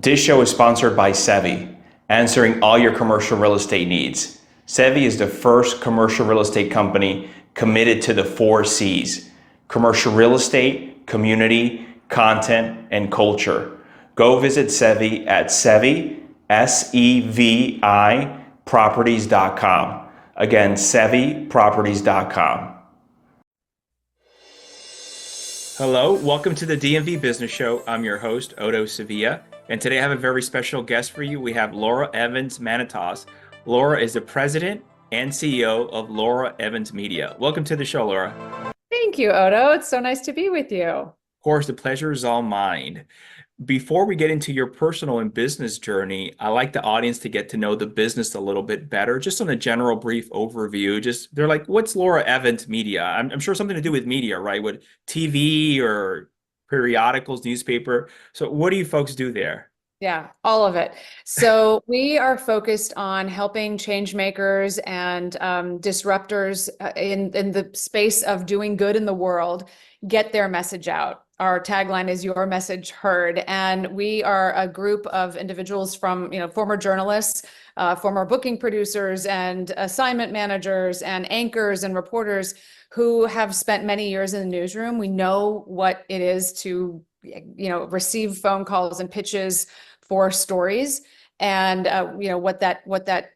This show is sponsored by Sevi, answering all your commercial real estate needs. Sevi is the first commercial real estate company committed to the 4 C's: commercial real estate, community, content, and culture. Go visit Sevi at Sevi, SEVI, properties.com. Again, SeviProperties.com. Hello, welcome to the DMV Business Show. I'm your host, Otto Sevilla, and today I have a very special guest for you. We have Laura Evans Manatos. Laura is the president and CEO of Laura Evans Media. Welcome to the show, Laura. Thank you, Otto. It's so nice to be with you. Of course, the pleasure is all mine. Before we get into your personal and business journey, I like the audience to get to know the business a little bit better, just on a general brief overview. They're like, what's Laura Evans Media? I'm sure something to do with media, right? With TV or periodicals, newspaper. So what do you folks do there? Yeah, all of it. So we are focused on helping change makers and disruptors in the space of doing good in the world get their message out. Our tagline is "Your Message Heard," and we are a group of individuals from, former journalists, former booking producers, and assignment managers, and anchors and reporters who have spent many years in the newsroom. We know what it is to, receive phone calls and pitches for stories, and what that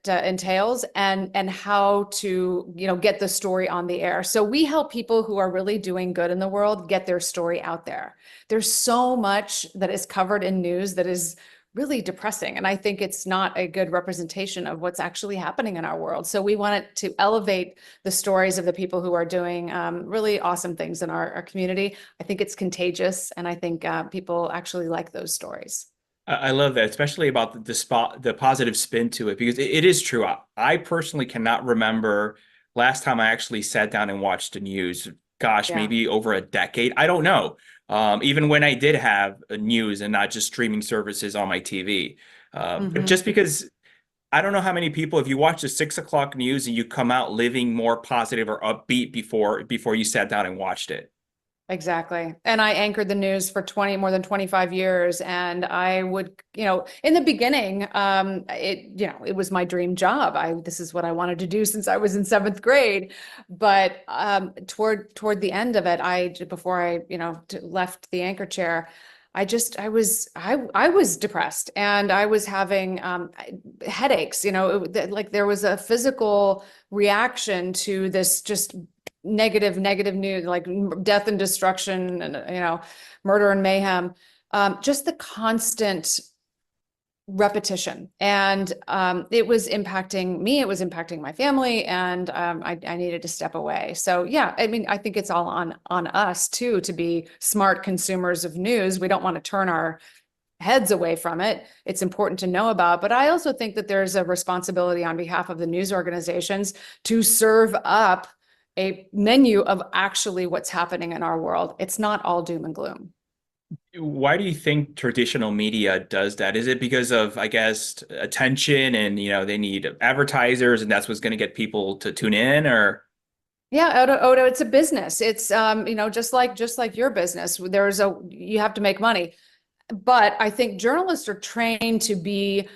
entails, and how to get the story on the air. So we help people who are really doing good in the world get their story out there. There's so much that is covered in news that is really depressing, and I think it's not a good representation of what's actually happening in our world. So we wanted to elevate the stories of the people who are doing really awesome things in our community. I think it's contagious, and I think people actually like those stories. I love that, especially about the positive spin to it, because it is true. I personally cannot remember last time I actually sat down and watched the news. Gosh, Yeah. maybe over a decade. I don't know. Even when I did have news and not just streaming services on my TV. But just because I don't know how many people, if you watch the 6 o'clock news and you come out living more positive or upbeat before you sat down and watched it. Exactly. And I anchored the news for more than 25 years. And I would, in the beginning, it was my dream job. This is what I wanted to do since I was in 7th grade. But toward the end of it, before I left the anchor chair, I was depressed, and I was having headaches. Like there was a physical reaction to this just negative news, like death and destruction, and murder and mayhem, just the constant repetition. And it was impacting me, it was impacting my family, and I needed to step away. So yeah, I mean, I think it's all on us too, to be smart consumers of news. We don't want to turn our heads away from it. It's important to know about, but I also think that there's a responsibility on behalf of the news organizations to serve up a menu of actually what's happening in our world. It's not all doom and gloom. Why do you think traditional media does that? Is it because of, I guess, attention, and they need advertisers, and that's what's going to get people to tune in? Or Yeah, Odo, it's a business. It's just like your business. You have to make money. But I think journalists are trained to be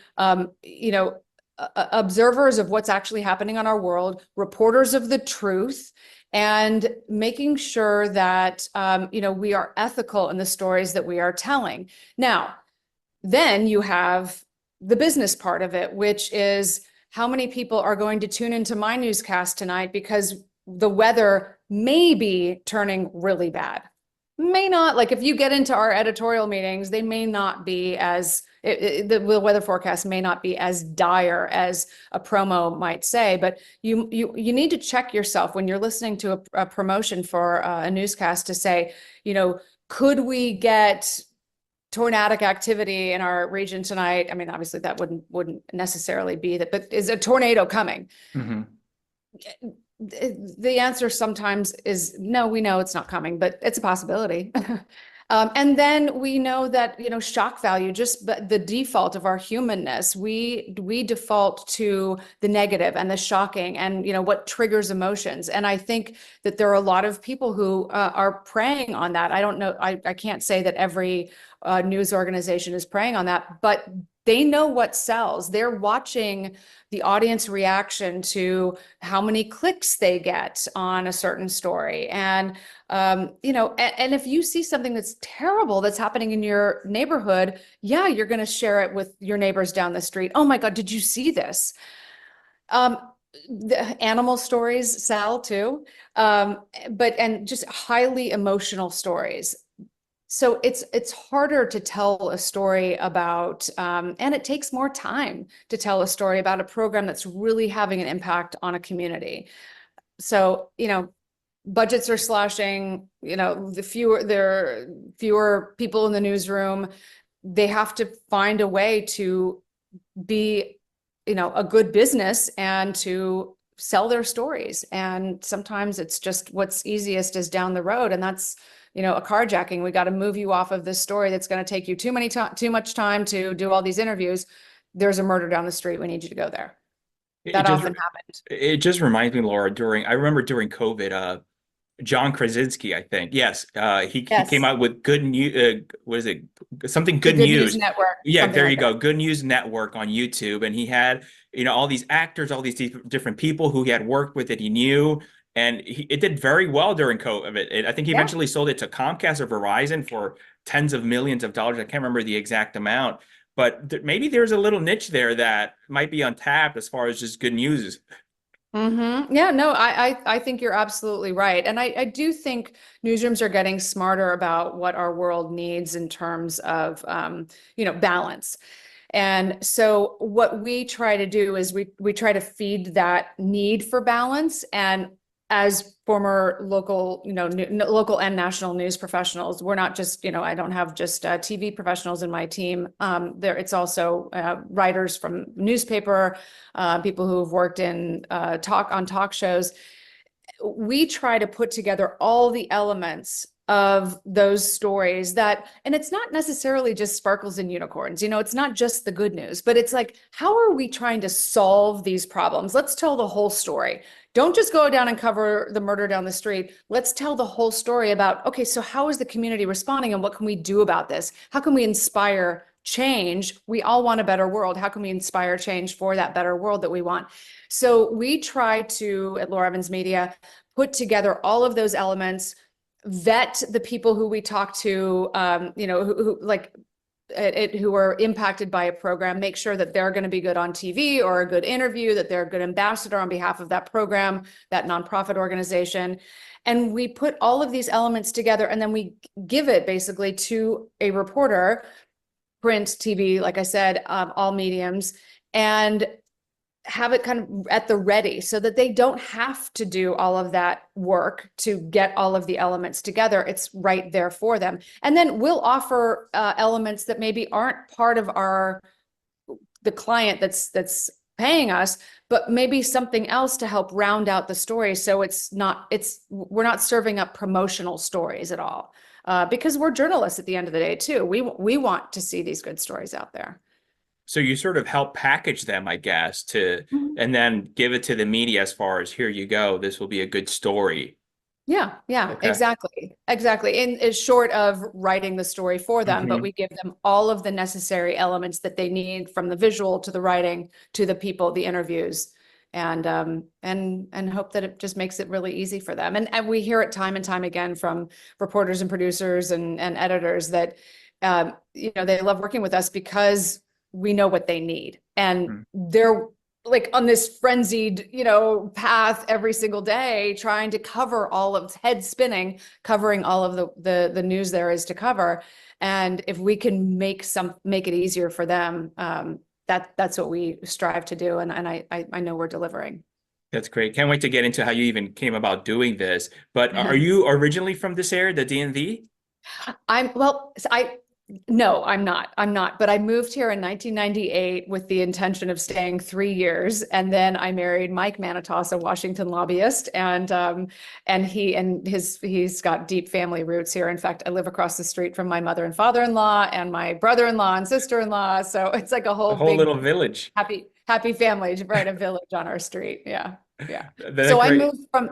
observers of what's actually happening in our world, reporters of the truth, and making sure that we are ethical in the stories that we are telling. Now, then you have the business part of it, which is how many people are going to tune into my newscast tonight because the weather may be turning really bad. May not, like if you get into our editorial meetings, they may not be the weather forecast may not be as dire as a promo might say, but you need to check yourself when you're listening to a promotion for a newscast to say, could we get tornadic activity in our region tonight? I mean, obviously that wouldn't necessarily be that, but is a tornado coming? The answer sometimes is no, we know it's not coming, but it's a possibility. And then we know that, shock value, just the default of our humanness, we default to the negative and the shocking and, what triggers emotions. And I think that there are a lot of people who are preying on that. I don't know. I can't say that every news organization is preying on that, but they know what sells. They're watching the audience reaction to how many clicks they get on a certain story. And, and if you see something that's terrible that's happening in your neighborhood, yeah, you're going to share it with your neighbors down the street. Oh my God, did you see this? The animal stories sell too, and just highly emotional stories. So it's harder to tell a story about, and it takes more time to tell a story about a program that's really having an impact on a community. So, budgets are slashing, there are fewer people in the newsroom. They have to find a way to be, a good business and to sell their stories. And sometimes it's just what's easiest is down the road. And that's, a carjacking. We got to move you off of this story that's going to take you too much time to do all these interviews. There's a murder down the street. We need you to go there. It That just often happened. it just reminds me, Laura, I remember during COVID, John Krasinski, I think. Yes, he came Yes. out with good news. What is it? Something The good Good News news. Network, Yeah, something there you like go. that. Good News Network on YouTube, and he had all these actors, all these different people who he had worked with that he knew, and it did very well during COVID. I think he Yeah. eventually sold it to Comcast or Verizon for tens of millions of dollars. I can't remember the exact amount, but maybe there's a little niche there that might be untapped as far as just good news. Yeah, no, I think you're absolutely right. And I do think newsrooms are getting smarter about what our world needs in terms of, balance. And so what we try to do is we try to feed that need for balance. And as former local, local and national news professionals, we're not just, I don't have just TV professionals in my team. It's also writers from newspaper, people who have worked in talk shows. We try to put together all the elements of those stories and it's not necessarily just sparkles and unicorns, it's not just the good news, but it's like, how are we trying to solve these problems? Let's tell the whole story. Don't just go down and cover the murder down the street. Let's tell the whole story about, okay, so how is the community responding and what can we do about this? How can we inspire change? We all want a better world. How can we inspire change for that better world that we want? So we try to, at Laura Evans Media, put together all of those elements, vet the people who we talk to, who are impacted by a program, make sure that they're going to be good on TV or a good interview, that they're a good ambassador on behalf of that program, that nonprofit organization. And we put all of these elements together and then we give it basically to a reporter, print, TV, like I said, all mediums, and have it kind of at the ready so that they don't have to do all of that work to get all of the elements together. It's right there for them. And then we'll offer elements that maybe aren't part of the client that's paying us, but maybe something else to help round out the story. So we're not serving up promotional stories at all. Because we're journalists at the end of the day too. We want to see these good stories out there. So you sort of help package them, I guess, Mhm. and then give it to the media as far as here you go, this will be a good story. Yeah, Okay. exactly. And it's short of writing the story for them, but Hmm. we give them all of the necessary elements that they need, from the visual to the writing to the people, the interviews, and hope that it just makes it really easy for them. And we hear it time and time again from reporters and producers and editors that they love working with us because we know what they need, and they're like on this frenzied, path every single day, trying to cover all of head spinning, covering all of the news there is to cover. And if we can make it easier for them, that's what we strive to do. And I know we're delivering. That's great. Can't wait to get into how you even came about doing this. But are you originally from this area, the DMV? No, I'm not. I'm not. But I moved here in 1998 with the intention of staying 3 years, and then I married Mike Manatos, a Washington lobbyist, and he's got deep family roots here. In fact, I live across the street from my mother and father-in-law, and my brother-in-law and sister-in-law. So it's like a A whole whole big little village. happy family, right? A village on our street. Yeah, yeah. That's So great.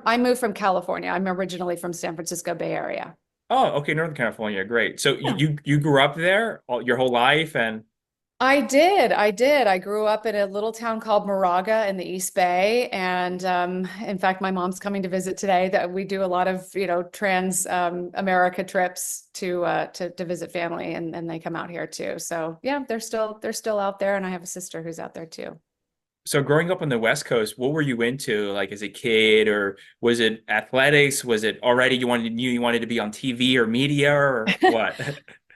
I moved from California. I'm originally from San Francisco Bay Area. Oh, okay, Northern California, great. So Yeah. you grew up there your whole life, and I did. I did. I grew up in a little town called Moraga in the East Bay. And in fact, my mom's coming to visit today. That we do a lot of, trans America trips to visit family, and they come out here too. So yeah, they're still out there, and I have a sister who's out there too. so growing up on the West Coast, what were you into like as a kid, or was it athletics? Was it already knew you wanted to be on TV or media or what?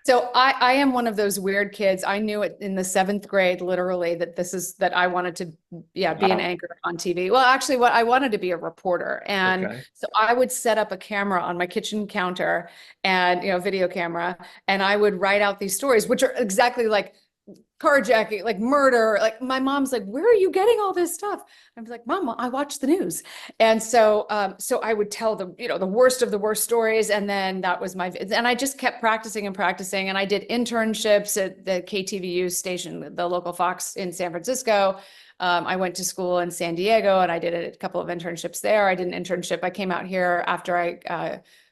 So I am one of those weird kids. I knew it in the seventh grade, literally, that I wanted to, yeah, be an Wow. anchor on TV. Well, actually, what I wanted to be a reporter. And Okay. so I would set up a camera on my kitchen counter and, video camera, and I would write out these stories, which are exactly like carjacking, like murder. Like my mom's like, where are you getting all this stuff? I was like, Mom, I watch the news. And so I would tell the worst of the worst stories. And then and I just kept practicing and practicing. And I did internships at the KTVU station, the local Fox in San Francisco. I went to school in San Diego and I did a couple of internships there. I did an internship. I came out here after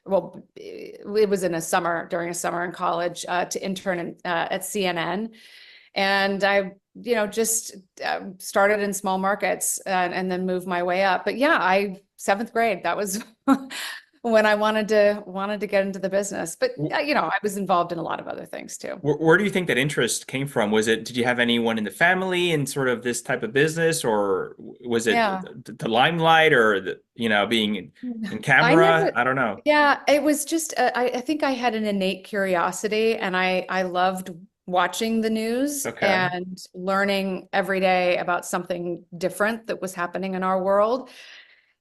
well, it was during a summer in college, to intern at CNN. And I, just started in small markets and then moved my way up. But yeah, seventh grade, that was when I wanted to get into the business. But I was involved in a lot of other things too. Where do you think that interest came from? Did you have anyone in the family in sort of this type of business, or was it Yeah. the limelight, or being in I camera? never, I don't know. yeah, it was just, I think I had an innate curiosity, and I loved watching the news Okay. and learning every day about something different that was happening in our world.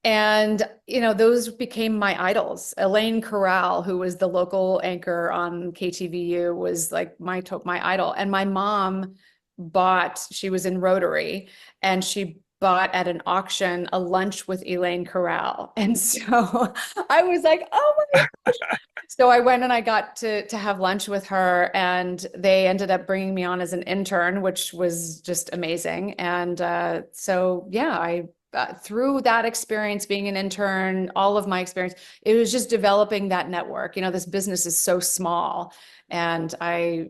And, those became my idols. Elaine Corral, who was the local anchor on KTVU, was like my idol. And my mom she was in Rotary, and she bought at an auction a lunch with Elaine Corral. And so I was like, oh my. So I went and I got to have lunch with her, and they ended up bringing me on as an intern, which was just amazing. And so, yeah, through that experience being an intern, all of my experience, it was just developing that network. This business is so small, and I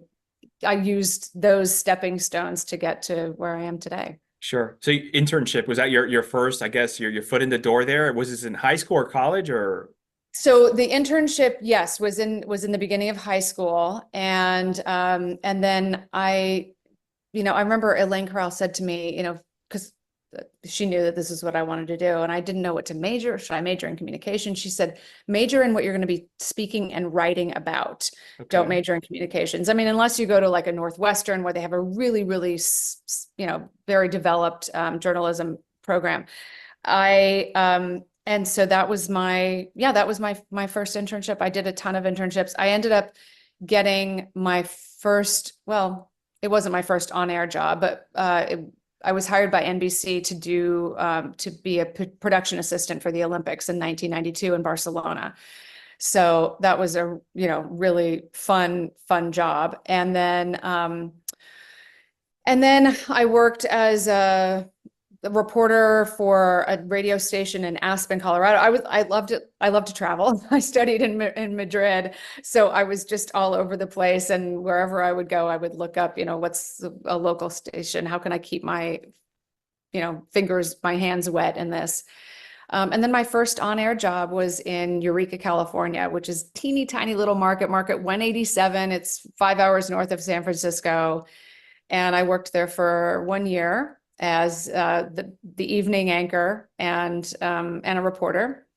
used those stepping stones to get to where I am today. Sure. So internship, was that your first, I guess, your foot in the door there? Was this in high school or college or? So the internship, yes, was in the beginning of high school, and then I remember Elaine Corral said to me, because she knew that this is what I wanted to do, and I didn't know what to major. Should I major in communication? She said, major in what you're going to be speaking and writing about. Don't Okay. major in communications. I mean, unless you go to like a Northwestern where they have a really, really, very developed journalism program. And so that was my first internship. I did a ton of internships. I ended up getting my first, well, it wasn't my first on-air job, but I was hired by NBC to be a production assistant for the Olympics in 1992 in Barcelona. So that was a, really fun job. And then I worked as a reporter for a radio station in Aspen, Colorado. I loved it. I love to travel. I studied in Madrid, so I was just all over the place. And wherever I would go, I would look up, what's a local station? How can I keep my, my hands wet in this? And then my first on-air job was in Eureka, California, which is teeny tiny little market 187. It's 5 hours north of San Francisco. And I worked there for 1 year as the evening anchor and a reporter.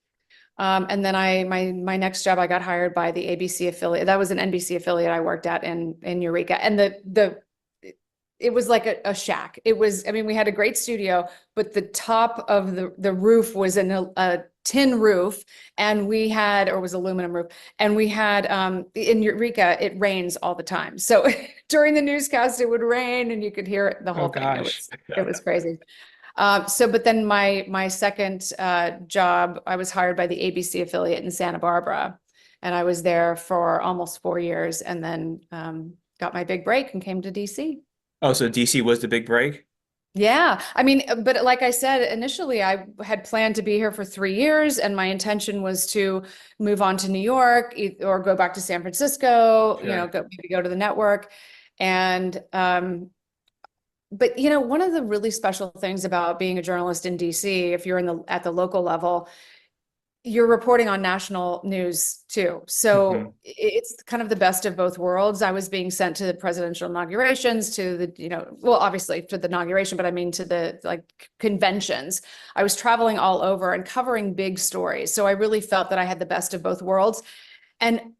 And then my next job, I got hired by the ABC affiliate. That was an NBC affiliate I worked at in Eureka. And it was like a shack. I mean, we had a great studio, but the top of the roof was a tin roof, and or was aluminum roof. And we had, in Eureka, it rains all the time. So during the newscast, it would rain and you could hear the Oh whole thing. gosh. It was crazy. But then my second job, I was hired by the ABC affiliate in Santa Barbara, and I was there for almost 4 years, and then got my big break and came to DC. Oh, so DC was the big break? Yeah. I mean, but like I said, initially I had planned to be here for 3 years, and my intention was to move on to New York or go back to San Francisco, Sure. maybe go to the network. And, but one of the really special things about being a journalist in DC, if you're at the local level, you're reporting on national news too. Hmm. So it's kind of the best of both worlds. I was being sent to the presidential inaugurations, to the, well, obviously to the inauguration, but I mean to the like conventions. I was traveling all over and covering big stories. So I really felt that I had the best of both worlds. And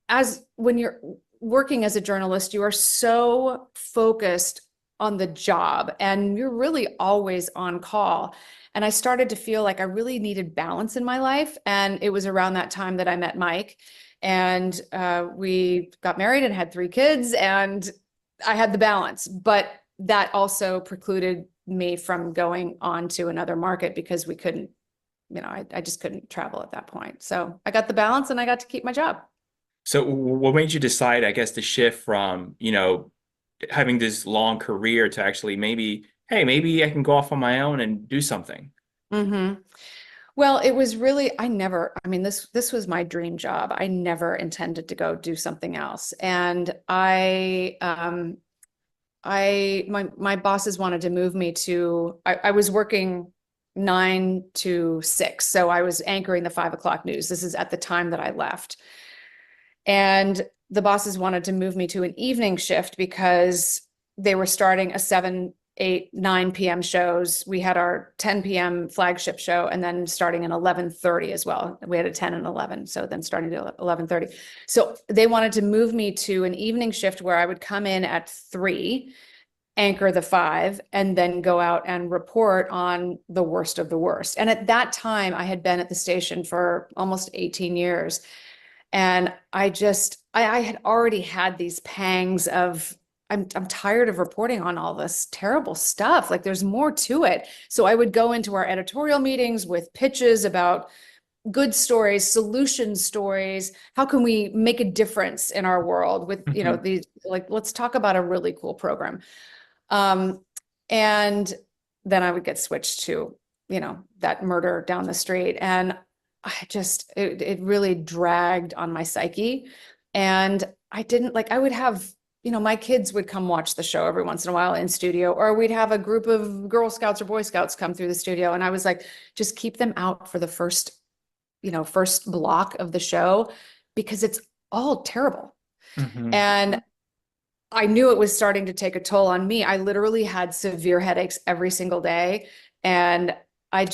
when you're working as a journalist, you are so focused on the job and you're really always on call. And I started to feel like I really needed balance in my life. And it was around that time that I met Mike, and we got married and had 3 kids, and I had the balance. But that also precluded me from going on to another market because we couldn't, I just couldn't travel at that point. So I got the balance and I got to keep my job. So what made you decide, I guess, to shift from, having this long career to actually maybe, hey, maybe I can go off on my own and do something? Hmm. Well, it was really, I mean, this was my dream job. I never intended to go do something else. And my bosses wanted to move me to, I was working 9 to 6. So I was anchoring the 5 o'clock news. This is at the time that I left. And the bosses wanted to move me to an evening shift because they were starting a 7, 8, 9 p.m. shows. We had our 10 p.m. flagship show, and then starting at 11:30 as well. We had a 10 and 11, so then starting at 11:30. So they wanted to move me to an evening shift where I would come in at 3, anchor the 5, and then go out and report on the worst of the worst. And at that time, I had been at the station for almost 18 years. And I had already had these pangs of, I'm tired of reporting on all this terrible stuff. Like there's more to it. So I would go into our editorial meetings with pitches about good stories, solution stories. How can we make a difference in our world with, Hmm. these, like, let's talk about a really cool program. Um, and then I would get switched to, that murder down the street. And it really dragged on my psyche. And I didn't like, I would have, my kids would come watch the show every once in a while in studio, or we'd have a group of Girl Scouts or Boy Scouts come through the studio. And I was like, just keep them out for the first block of the show because it's all terrible. Hmm. And I knew it was starting to take a toll on me. I literally had severe headaches every single day. And I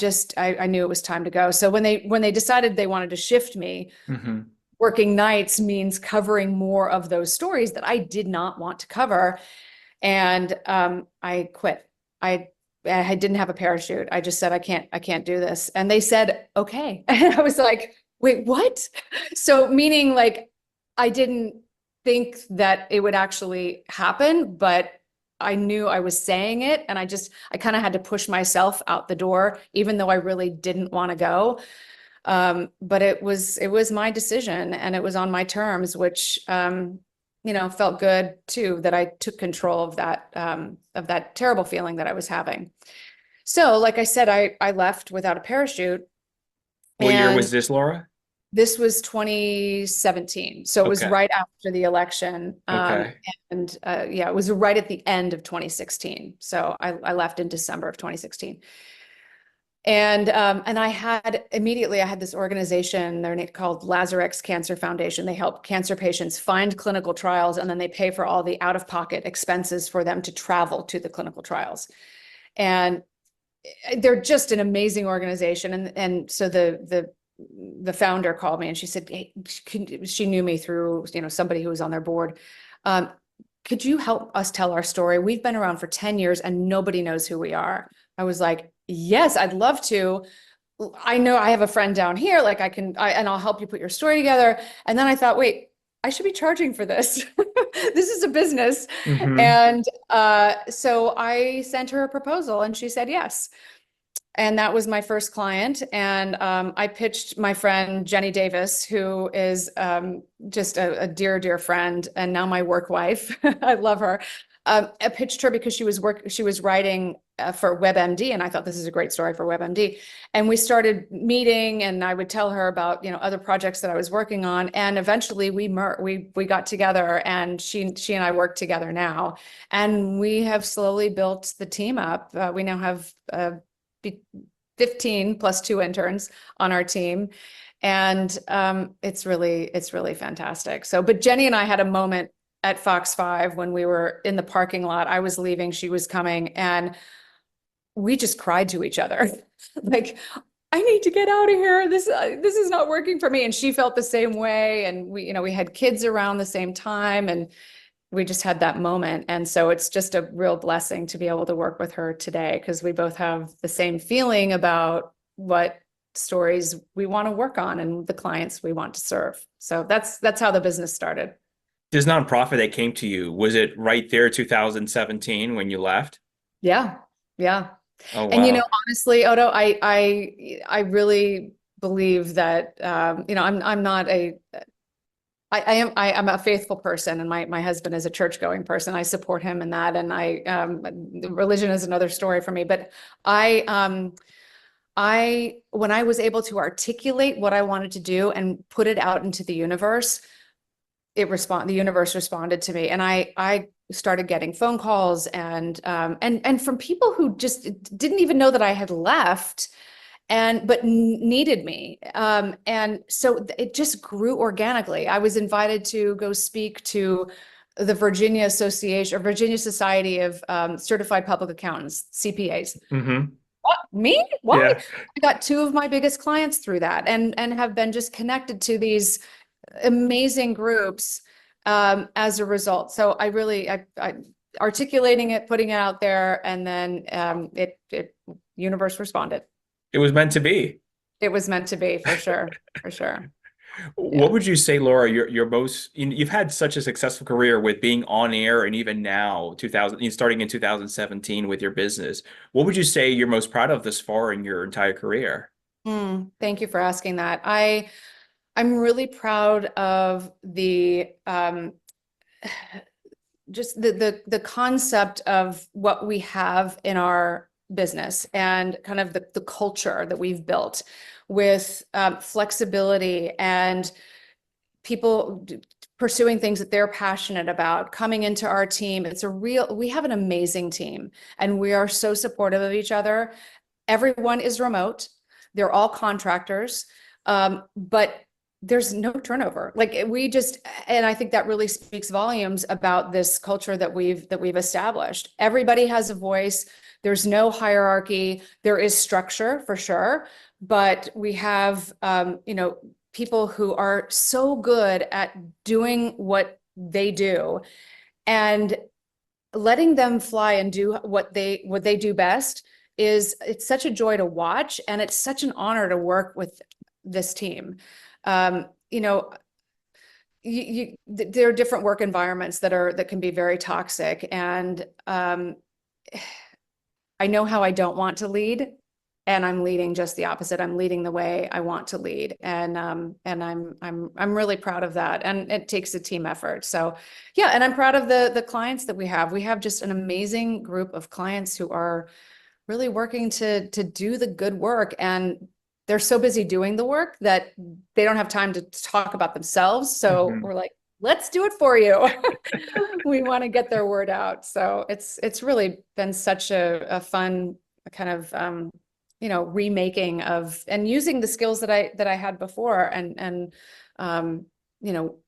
knew it was time to go. So when they decided they wanted to shift me, Hmm. working nights means covering more of those stories that I did not want to cover. And I quit. I didn't have a parachute. I just said, I can't do this. And they said, okay. And I was like, wait, what? So meaning like, I didn't think that it would actually happen, but I knew I was saying it. And I kind of had to push myself out the door, even though I really didn't want to go. But it was my decision and it was on my terms, which, felt good too, that I took control of that terrible feeling that I was having. So, like I said, I left without a parachute, What year and was this, Laura? this was 2017. So it was Okay. right after the election. Okay. And yeah, it was right at the end of 2016. So I left in December of 2016. And I had this organization, they're called Lazarex Cancer Foundation. They help cancer patients find clinical trials, and then they pay for all the out-of-pocket expenses for them to travel to the clinical trials. And they're just an amazing organization. And so the founder called me and she said, hey, she knew me through, somebody who was on their board. Um, could you help us tell our story? We've been around for 10 years and nobody knows who we are. I was like, yes, I'd love to. I know I have a friend down here, like and I'll help you put your story together. And then I thought, wait, I should be charging for this. This is a business. Hmm. And so I sent her a proposal and she said yes. And that was my first client. And I pitched my friend Jenny Davis, who is just a dear, dear friend, and now my work wife. I love her. I pitched her because she was writing for WebMD, and I thought this is a great story for WebMD. And we started meeting, and I would tell her about, other projects that I was working on. And eventually we got together, and she and I work together now. And we have slowly built the team up. We now have 15 plus 2 interns on our team. And it's really fantastic. So, but Jenny and I had a moment at Fox 5 when we were in the parking lot. I was leaving, she was coming, and we just cried to each other. Like, I need to get out of here. This is not working for me. And she felt the same way. And we had kids around the same time, and we just had that moment. And so it's just a real blessing to be able to work with her today, because we both have the same feeling about what stories we want to work on and the clients we want to serve. So that's how the business started. This nonprofit that came to you, was it right there 2017 when you left? Yeah. Yeah. Oh, And wow. honestly, Otto, I really believe that I'm not I'm a faithful person, and my husband is a church going person. I support him in that, and religion is another story for me. But when I was able to articulate what I wanted to do and put it out into the universe, the universe responded to me, and I started getting phone calls and from people who just didn't even know that I had left, but needed me. And so it just grew organically. I was invited to go speak to the Virginia Association, or Virginia Society of Certified Public Accountants, CPAs. Hmm. What? Me? Why? Yeah. I got 2 of my biggest clients through that, and have been just connected to these amazing groups as a result. So I articulating it, putting it out there, and then it universe responded. It was meant to be. It was meant to be, for sure, for sure. What Yeah. would you say, Laura, your most, you've had such a successful career with being on air, and even now, 2000, starting in 2017 with your business. What would you say you're most proud of this far in your entire career? Thank you for asking that. I'm really proud of the just the concept of what we have in our business, and kind of the culture that we've built with flexibility, and people pursuing things that they're passionate about, coming into our team. We have an amazing team, and we are so supportive of each other. Everyone is remote. They're all contractors. But there's no turnover. And I think that really speaks volumes about this culture that we've established. Everybody has a voice. There's no hierarchy. There is structure for sure, but we have, people who are so good at doing what they do, and letting them fly and do what they do best. It's such a joy to watch, and it's such an honor to work with this team. Um, you know, there are different work environments that can be very toxic, and I know how I don't want to lead, and I'm leading just the opposite. I'm leading the way I want to lead, and I'm really proud of that. And it takes a team effort. So yeah, and I'm proud of the clients that we have. We have just an amazing group of clients who are really working to do the good work, and they're so busy doing the work that they don't have time to talk about themselves. So Mhm. we're like, let's do it for you. We want to get their word out. So it's really been such a fun kind of remaking of, and using the skills that I had before, and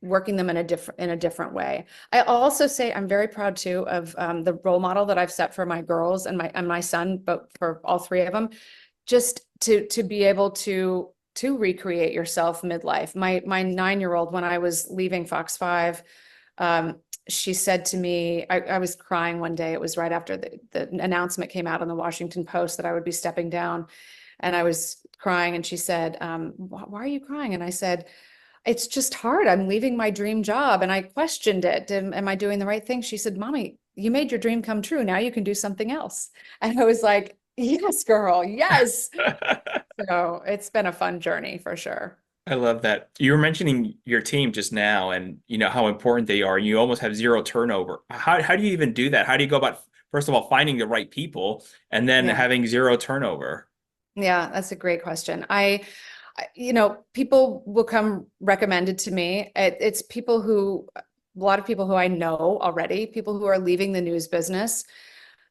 working them in a different way. I also say I'm very proud too of the role model that I've set for my girls and my son, but for all 3 of them, just to be able to recreate yourself midlife. My 9-year-old, when I was leaving Fox 5, she said to me, I was crying one day. It was right after the announcement came out on the Washington Post that I would be stepping down. And I was crying, and she said, why are you crying? And I said, it's just hard. I'm leaving my dream job. And I questioned it. Am I doing the right thing? She said, Mommy, you made your dream come true. Now you can do something else. And I was like, yes, girl, yes. So it's been a fun journey for sure. I love that. You were mentioning your team just now and you know how important they are. You almost have zero turnover. How do you even do that? How do you go about, first of all, finding the right people and then Yeah. having zero turnover? Yeah, that's a great question. People will come recommended to me. It's people who, a lot of people who I know already, people who are leaving the news business.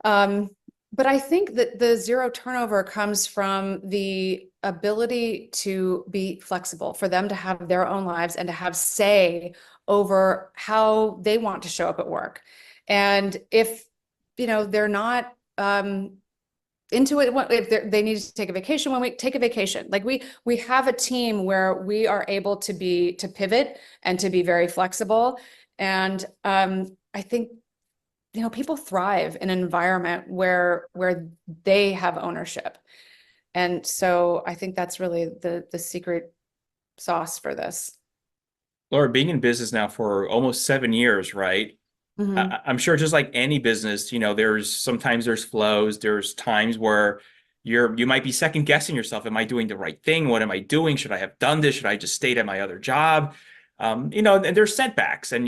Um, but I think that the zero turnover comes from the ability to be flexible, for them to have their own lives and to have say over how they want to show up at work. And if, they're not, into it, if they need to take a vacation, when we take a vacation, like we have a team where we are able to pivot and to be very flexible. And I think people thrive in an environment where they have ownership. And so I think that's really the secret sauce for this. Laura, being in business now for almost 7 years, right? Hmm. I'm sure just like any business, you know, there's flows, there's times where you might be second guessing yourself. Am I doing the right thing? What am I doing? Should I have done this? Should I just stayed at my other job? You know, and there's setbacks. And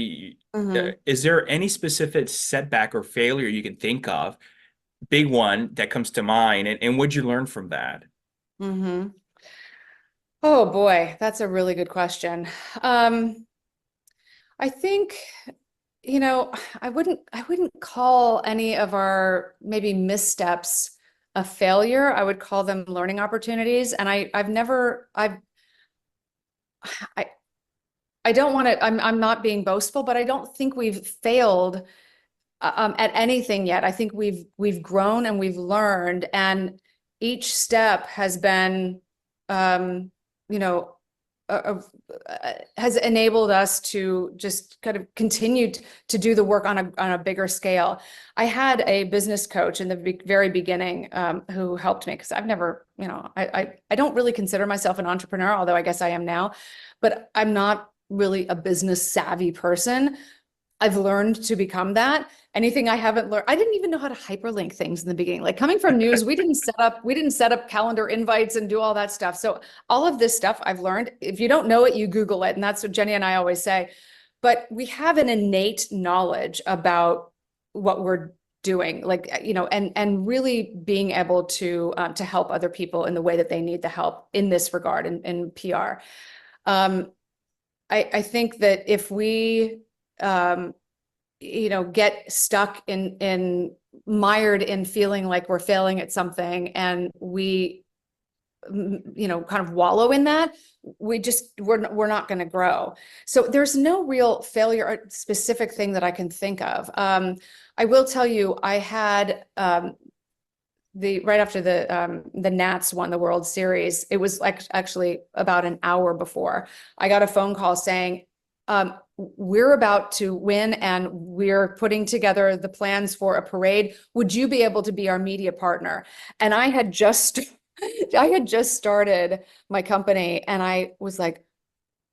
Hmm. is there any specific setback or failure you can think of, big one that comes to mind? And what'd you learn from that? Hmm. Oh boy, that's a really good question. Um, I think, you know, I wouldn't call any of our maybe missteps a failure. I would call them learning opportunities. And I I don't want to, I'm not being boastful, but I don't think we've failed at anything yet. I think we've grown and we've learned, and each step has been, um, you know, has enabled us to just kind of continue to do the work on a bigger scale. I had a business coach in the very beginning, who helped me, because I've never, I don't really consider myself an entrepreneur, although I guess I am now, but I'm not really a business savvy person. I've learned to become that. Anything I haven't learned, I didn't even know how to hyperlink things in the beginning. Like, coming from news, we didn't set up calendar invites and do all that stuff. So all of this stuff I've learned. If you don't know it, you Google it. And that's what Jenny and I always say. But we have an innate knowledge about what we're doing, like, and really being able to help other people in the way that they need the help in this regard, in PR. Um, I think that if we, um, get stuck in mired in feeling like we're failing at something, and we, kind of wallow in that, we're not going to grow. So there's no real failure or specific thing that I can think of. I will tell you, I had, the right after the Nats won the World Series, it was like actually about an hour before, I got a phone call saying, we're about to win and we're putting together the plans for a parade. Would you be able to be our media partner? And I had just started my company, and I was like,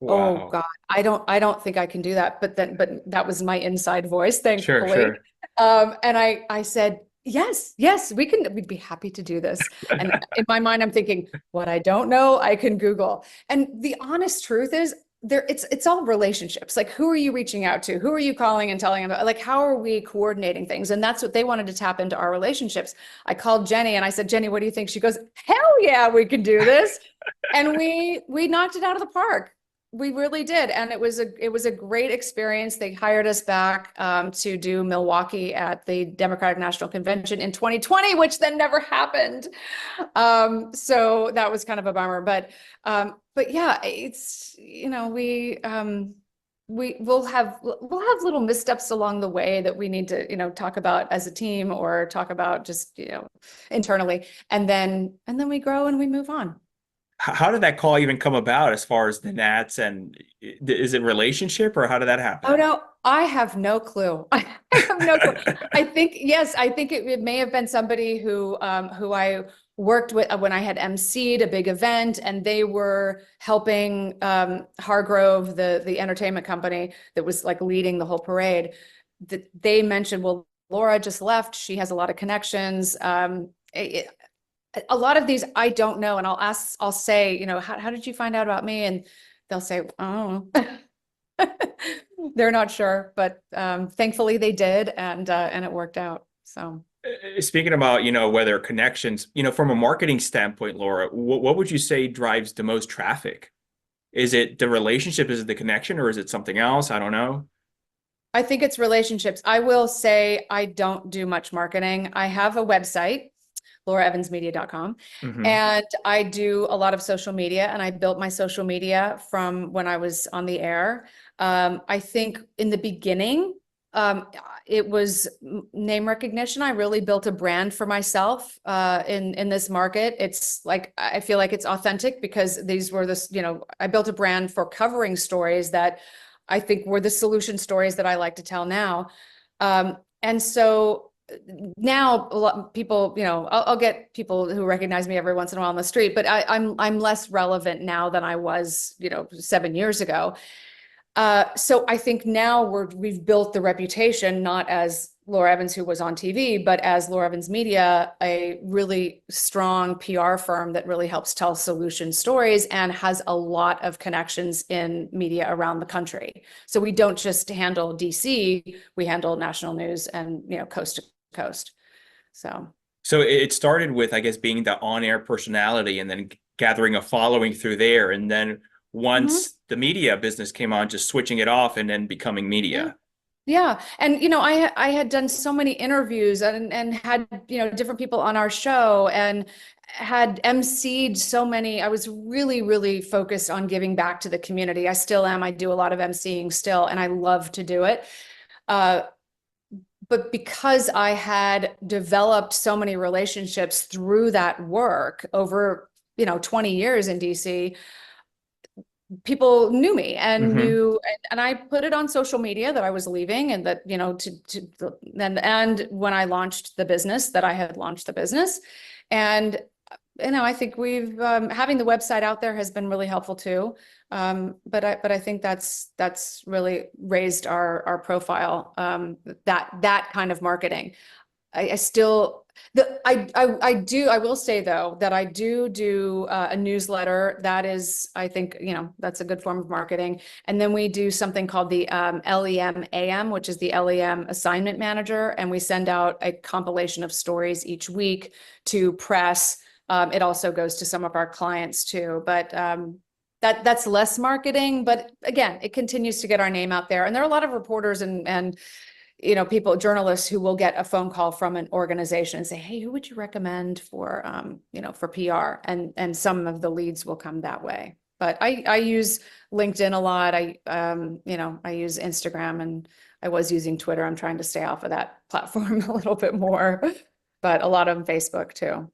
oh Wow. God, I don't think I can do that. But that was my inside voice, Sure, thankfully. sure. And I said, yes, yes, we'd be happy to do this. And in my mind, I'm thinking, what I don't know, I can Google. And the honest truth is, it's all relationships. Like, who are you reaching out to? Who are you calling and telling them? Like, how are we coordinating things? And that's what they wanted, to tap into our relationships. I called Jenny and I said, Jenny, what do you think? She goes, hell yeah, we can do this. And we knocked it out of the park. We really did. And it was a great experience. They hired us back, to do Milwaukee at the Democratic National Convention in 2020, which then never happened. So that was kind of a bummer. But yeah, it's, we'll have little missteps along the way that we need to, talk about as a team, or talk about just, internally. And then we grow and we move on. How did that call even come about as far as the Nats and is it relationship or how did that Oh happen? no, I have no clue. I have no clue. I think, yes, I think it may have been somebody who I worked with when I had emceed a big event, and they were helping, Hargrove, the entertainment company that was like leading the whole parade. That they mentioned, well, Laura just left. She has a lot of connections. a lot of these I don't know, and I'll say, how did you find out about me? And they'll say, oh, they're not sure, but thankfully they did, and it worked out. So. Speaking about, whether connections, from a marketing standpoint, Laura, what would you say drives the most traffic? Is it the relationship? Is it the connection, or is it something else? I don't know. I think it's relationships. I will say I don't do much marketing. I have a website, lauraevansmedia.com, Hmm. and I do a lot of social media, and I built my social media from when I was on the air. I think in the beginning, it was name recognition. I really built a brand for myself in this market. It's like, I feel like it's authentic because these were I built a brand for covering stories that I think were the solution stories that I like to tell now. And so now a lot of people, I'll get people who recognize me every once in a while on the street, but I'm less relevant now than I was, 7 years ago. So I think now we've built the reputation, not as Laura Evans, who was on TV, but as Laura Evans Media, a really strong PR firm that really helps tell solution stories and has a lot of connections in media around the country. So we don't just handle DC, we handle national news and, coast to coast. So. So it started with, I guess, being the on-air personality and then gathering a following through there. And then Mhm. once the media business came on, just switching it off and then becoming Yeah. media. Yeah. And, I had done so many interviews and had, different people on our show and had emceed so many. I was really, really focused on giving back to the community. I still am. I do a lot of emceeing still, and I love to do it. Uh, but because I had developed so many relationships through that work over, 20 years in DC, people knew me and Hmm. and I put it on social media that I was leaving, and that, and when I launched the business, that I had launched the business. And, I think we've, having the website out there has been really helpful too. But I think that's really raised our profile, that kind of marketing. I still I will say though that I do a newsletter that is, I think, that's a good form of marketing. And then we do something called the LEM AM, which is the LEM Assignment Manager, and we send out a compilation of stories each week to press. It also goes to some of our clients too, but that's less marketing. But again, it continues to get our name out there, and there are a lot of reporters and people, journalists who will get a phone call from an organization and say, hey, who would you recommend for, for PR? And some of the leads will come that way. But I use LinkedIn a lot. I use Instagram, and I was using Twitter. I'm trying to stay off of that platform a little bit more, but a lot of Facebook too.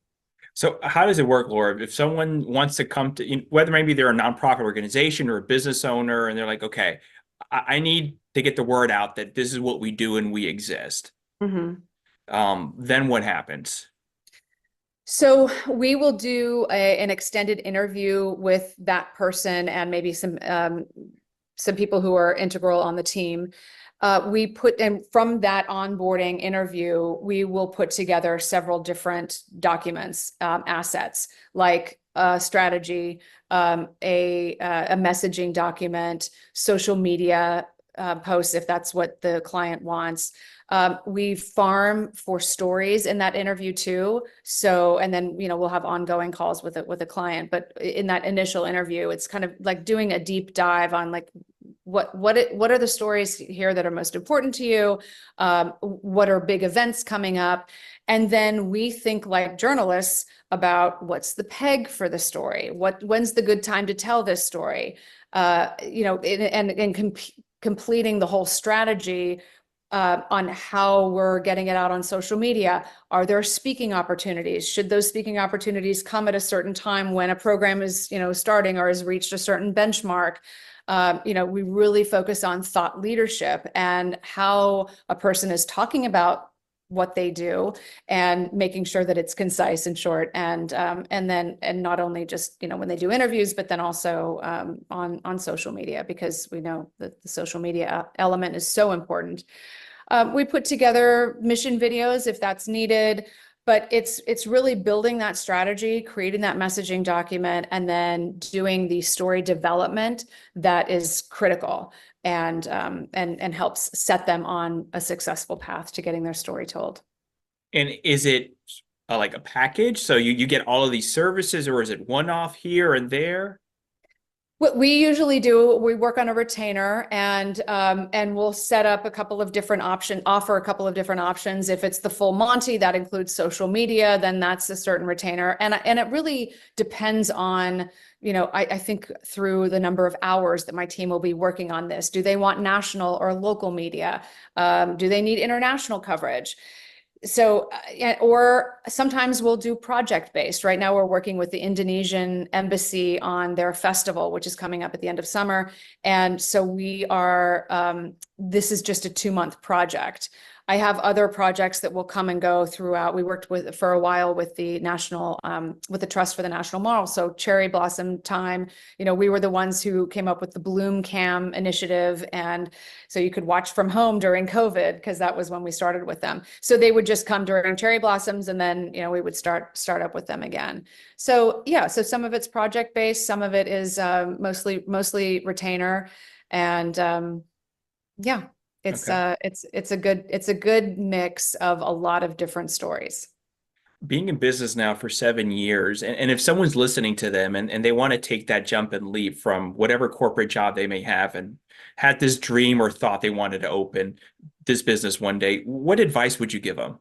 So how does it work, Laura? If someone wants to come to, whether maybe they're a nonprofit organization or a business owner, and they're like, okay, I need to get the word out that this is what we do and we exist. Mhm. Then what happens? So we will do an extended interview with that person and maybe some people who are integral on the team. We put, and from that onboarding interview, we will put together several different documents, assets, like a strategy, a messaging document, social media posts if that's what the client wants. We farm for stories in that interview too. So, and then, we'll have ongoing calls with a client, but in that initial interview, it's kind of like doing a deep dive on like, what are the stories here that are most important to you? What are big events coming up? And then we think like journalists about what's the peg for the story? When's the good time to tell this story? And completing the whole strategy on how we're getting it out on social media. Are there speaking opportunities? Should those speaking opportunities come at a certain time when a program is, starting or has reached a certain benchmark? We really focus on thought leadership and how a person is talking about what they do, and making sure that it's concise and short, and not only just when they do interviews, but then also on social media, because we know that the social media element is so important. We put together mission videos if that's needed. But it's really building that strategy, creating that messaging document, and then doing the story development that is critical and helps set them on a successful path to getting their story told. And is it like a package? So you get all of these services, or is it one off here and there? What we usually do, we work on a retainer and we'll set up a couple of different options, offer a couple of different options. If it's the full Monty, that includes social media, then that's a certain retainer. And it really depends on, I think through the number of hours that my team will be working on this. Do they want national or local media? Do they need international coverage? So, or sometimes we'll do project based. Right now, we're working with the Indonesian embassy on their festival, which is coming up at the end of summer. And so we are, this is just a 2-month project. I have other projects that will come and go throughout. We worked with for a while with the national, with the Trust for the National Mall. So cherry blossom time, we were the ones who came up with the Bloom Cam initiative. And so you could watch from home during COVID, because that was when we started with them. So they would just come during cherry blossoms, and then, we would start up with them again. So yeah, so some of it's project based, some of it is mostly retainer. And yeah. Okay. It's a good mix of a lot of different stories. Being in business now for 7 years, and if someone's listening to them and they want to take that jump and leap from whatever corporate job they may have and had this dream or thought they wanted to open this business one day, what advice would you give them?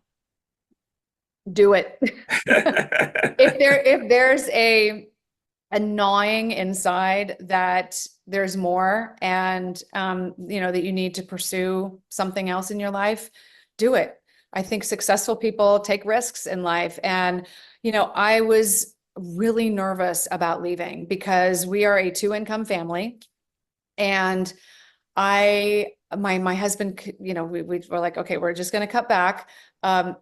Do it. If there's a gnawing inside that there's more, and that you need to pursue something else in your life, do it. I think successful people take risks in life. And I was really nervous about leaving because we are a 2-income family. And my husband, we were like, okay, we're just going to cut back.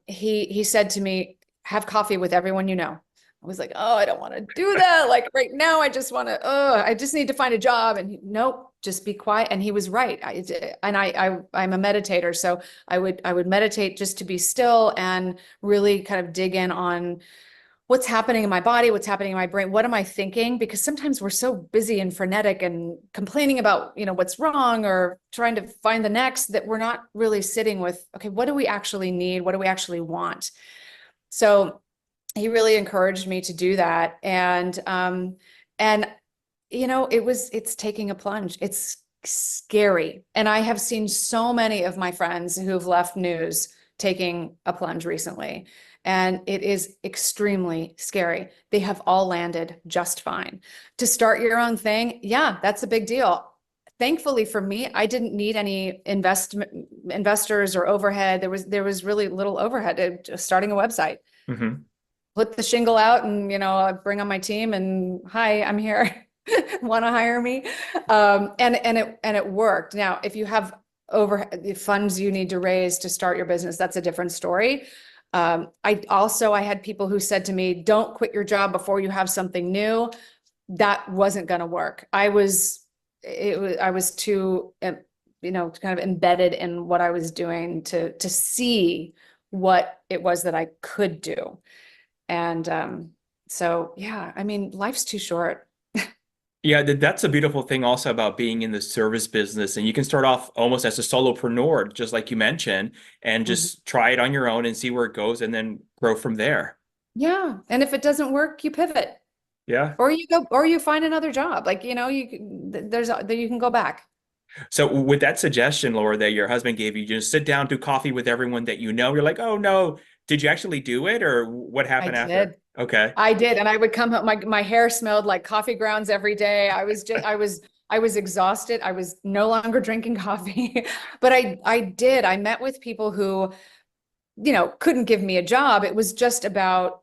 He said to me, have coffee with everyone you know. I was like, oh, I don't want to do that. Like right now, I just want to, I just need to find a job. And nope, just be quiet. And he was right. I'm a meditator. So I would meditate just to be still and really kind of dig in on what's happening in my body, what's happening in my brain, what am I thinking? Because sometimes we're so busy and frenetic and complaining about, what's wrong or trying to find the next, that we're not really sitting with, okay, what do we actually need? What do we actually want? So he really encouraged me to do that. And it's taking a plunge. It's scary. And I have seen so many of my friends who've left news taking a plunge recently. And it is extremely scary. They have all landed just fine. To start your own thing, yeah, that's a big deal. Thankfully for me, I didn't need any investors or overhead. There was really little overhead to starting a website. Hmm. Put the shingle out and, bring on my team and hi, I'm here. Want to hire me? And it worked. Now, if you have the funds you need to raise to start your business, that's a different story. I had people who said to me, don't quit your job before you have something new. That wasn't going to work. I was too, kind of embedded in what I was doing to see what it was that I could do. And so, yeah, I mean, life's too short. Yeah, that's a beautiful thing also about being in the service business. And you can start off almost as a solopreneur, just like you mentioned, and Mhm. just try it on your own and see where it goes and then grow from there. Yeah. And if it doesn't work, you pivot Yeah. or you find another job. Like, you can go back. So with that suggestion, Laura, that your husband gave you, just sit down, do coffee with everyone that you know. You're like, oh no, did you actually do it, or what I happened after? did. Okay, I did. And I would come home, my hair smelled like coffee grounds every day. I was exhausted. I was no longer drinking coffee, but I met with people who, couldn't give me a job. It was just about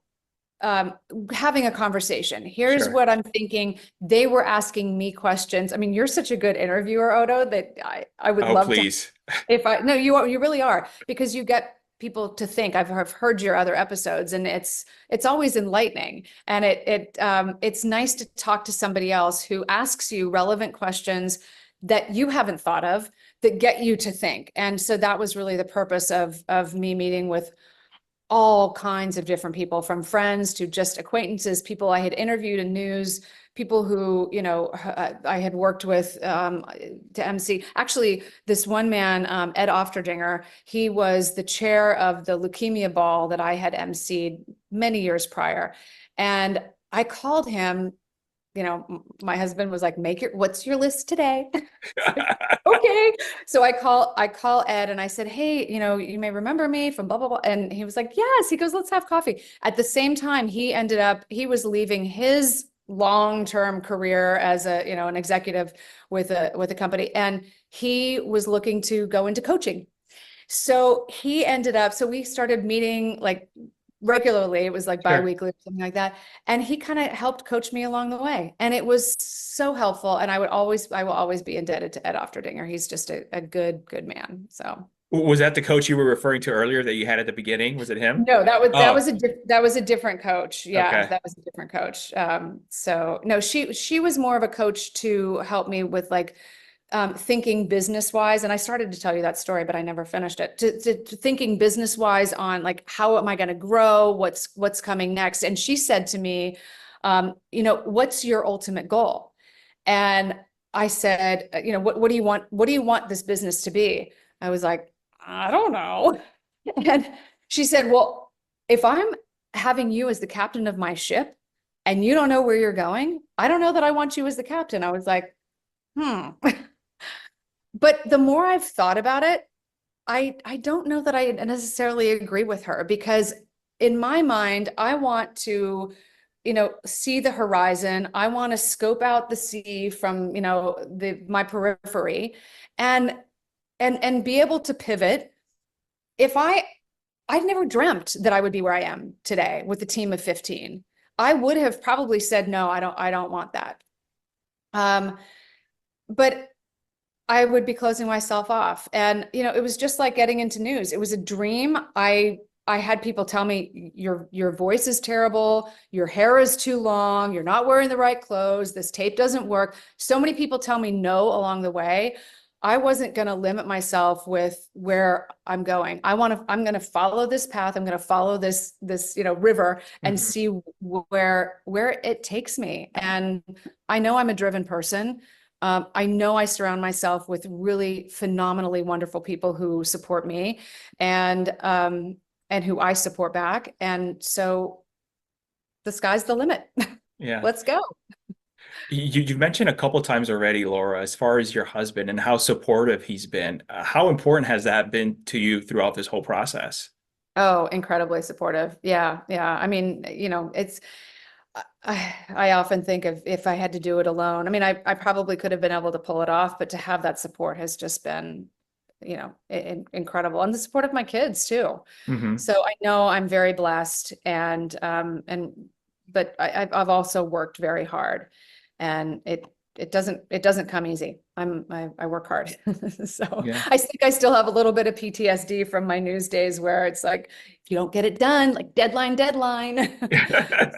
um, having a conversation. Here's sure. what I'm thinking. They were asking me questions. I mean, you're such a good interviewer, Odo, that I would Oh, love to, please. if I, no, you really are, because you get people to think. I've heard your other episodes, and it's always enlightening. And it's nice to talk to somebody else who asks you relevant questions that you haven't thought of, that get you to think. And so that was really the purpose of me meeting with all kinds of different people, from friends to just acquaintances, people I had interviewed in news, people who, I had worked with to MC. Actually, this one man, Ed Ofterdinger, he was the chair of the leukemia ball that I had MC'd many years prior. And I called him, my husband was like, what's your list today? Okay. So I call Ed and I said, hey, you may remember me from blah, blah, blah. And he was like, yes. He goes, let's have coffee. At the same time, he was leaving his long-term career as an executive with a company. And he was looking to go into coaching. So we started meeting like regularly. It was like Sure. biweekly or something like that. And he kind of helped coach me along the way. And it was so helpful. And I will always be indebted to Ed Ofterdinger. He's just a good man. So Was that the coach you were referring to earlier that you had at the beginning? Was it him? no, Oh, that was a different coach. Yeah, okay. that was a different coach. So no, she was more of a coach to help me with like thinking business wise. And I started to tell you that story, but I never finished it. To thinking business wise on like, how am I going to grow? What's coming next? And she said to me, what's your ultimate goal? And I said, what do you want? What do you want this business to be? I was like, I don't know. And she said, well, if I'm having you as the captain of my ship and you don't know where you're going, I don't know that I want you as the captain. I was like, hmm. But the more I've thought about it, I don't know that I necessarily agree with her, because in my mind, I want to, see the horizon. I want to scope out the sea from, my periphery, and be able to pivot. If I'd never dreamt that I would be where I am today with a team of 15. I would have probably said, no, I don't want that. But I would be closing myself off. And, it was just like getting into news. It was a dream. I had people tell me, your voice is terrible, your hair is too long, you're not wearing the right clothes, this tape doesn't work. So many people tell me no along the way. I wasn't going to limit myself with where I'm going. I'm going to follow this path. I'm going to follow this, river, and Mhm. see where it takes me. And I know I'm a driven person. I know I surround myself with really phenomenally wonderful people who support me, and who I support back. And so the sky's the limit. Yeah. Let's go. You've mentioned a couple times already, Laura, as far as your husband and how supportive he's been. How important has that been to you throughout this whole process? Oh, incredibly supportive. Yeah. Yeah. I mean, I often think of if I had to do it alone. I mean, I probably could have been able to pull it off, but to have that support has just been, incredible. And the support of my kids too. Hmm. So I know I'm very blessed, but I've also worked very hard, and it doesn't come easy. I work hard. So Yeah. I think I still have a little bit of PTSD from my news days, where it's like, if you don't get it done, like deadline.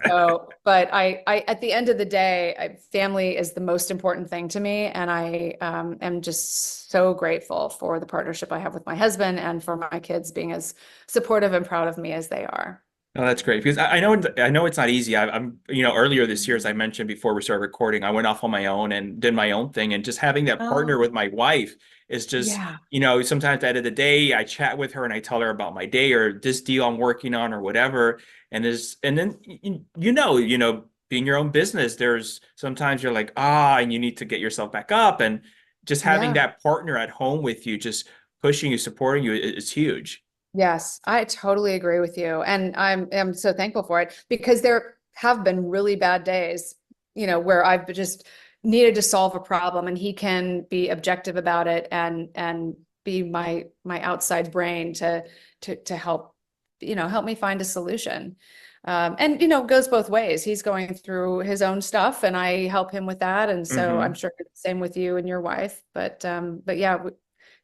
So, but at the end of the day, family is the most important thing to me. And I am just so grateful for the partnership I have with my husband, and for my kids being as supportive and proud of me as they are. Oh, that's great because I know it's not easy. Earlier this year, as I mentioned before we started recording, I went off on my own and did my own thing, and just having that partner Oh, with my wife is just, yeah. sometimes at the end of the day, I chat with her and I tell her about my day or this deal I'm working on or whatever, and then being your own business, there's sometimes you're like and you need to get yourself back up, and just having Yeah. that partner at home with you, just pushing you, supporting you, is huge. Yes, I totally agree with you. And I'm so thankful for it, because there have been really bad days, where I've just needed to solve a problem, and he can be objective about it, and be my outside brain to help me find a solution. And it goes both ways. He's going through his own stuff, and I help him with that. And so I'm Hmm. sure it's the same with you and your wife. But yeah,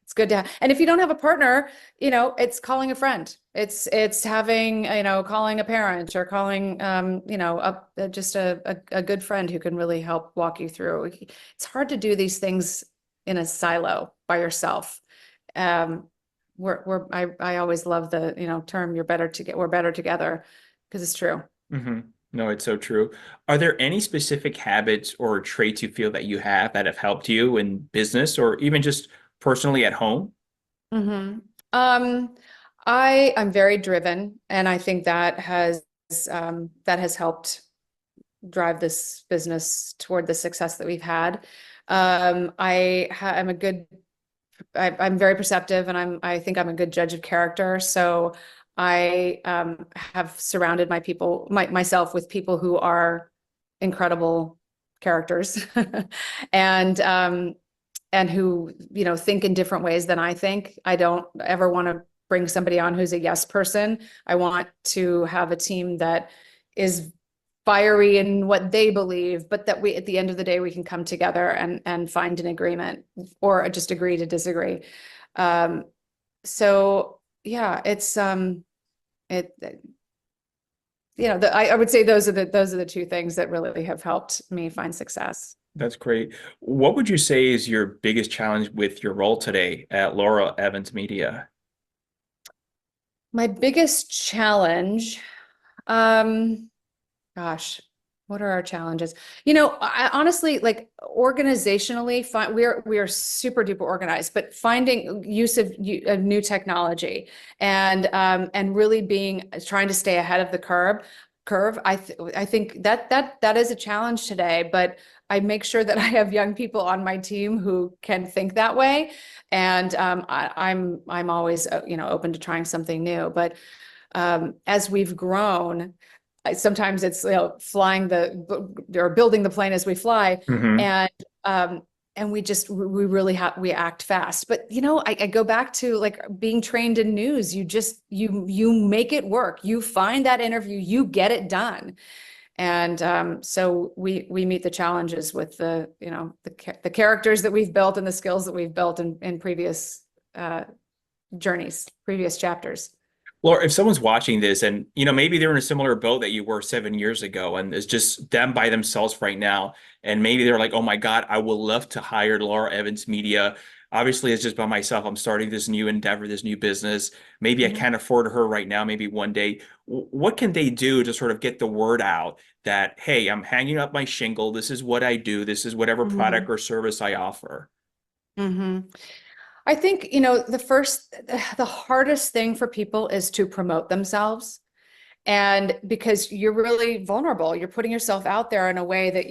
it's good to have. And if you don't have a partner, it's calling a friend. It's having, calling a parent, or calling, just a good friend who can really help walk you through. It's hard to do these things in a silo by yourself. Um, I always love the, term we're better together, because it's true. Hmm. No, it's so true. Are there any specific habits or traits you feel that you have that have helped you in business or even just personally at home? hmm Um, I'm very driven, and I think that has helped drive this business toward the success that we've had. I'm a good I'm very perceptive, and I think I'm a good judge of character. So I have surrounded myself with people who are incredible characters, and and who, think in different ways than I think. I don't ever want to bring somebody on who's a yes person. I want to have a team that is fiery in what they believe, but that at the end of the day, we can come together and find an agreement, or just agree to disagree. Um, so yeah, it, I would say those are the two things that really have helped me find success. That's great. What would you say is your biggest challenge with your role today at Laura Evans Media? My biggest challenge, um, gosh, what are our challenges? I honestly, like, organizationally, we are super duper organized, but finding use of new technology, and really trying to stay ahead of the curve. I think that is a challenge today, but I make sure that I have young people on my team who can think that way, and I'm always open to trying something new. But as we've grown, sometimes it's, flying or building the plane as we fly, Hmm. and um, we really we act fast. But I go back to, like, being trained in news. You make it work. You find that interview, you get it done, and so we meet the challenges with the characters that we've built and the skills that we've built in previous uh, journeys, previous chapters. Or if someone's watching this and maybe they're in a similar boat that you were 7 years ago and it's just them by themselves right now, and maybe they're like, oh my God, I would love to hire Laura Evans Media. Obviously, it's just by myself. I'm starting this new endeavor, this new business. Maybe I Mhm. can't afford her right now, maybe one day. What can they do to sort of get the word out that, hey, I'm hanging up my shingle. This is what I do. This is whatever product Mhm. or service I offer. Mhm. I think, the hardest thing for people is to promote themselves. And because you're really vulnerable, you're putting yourself out there in a way that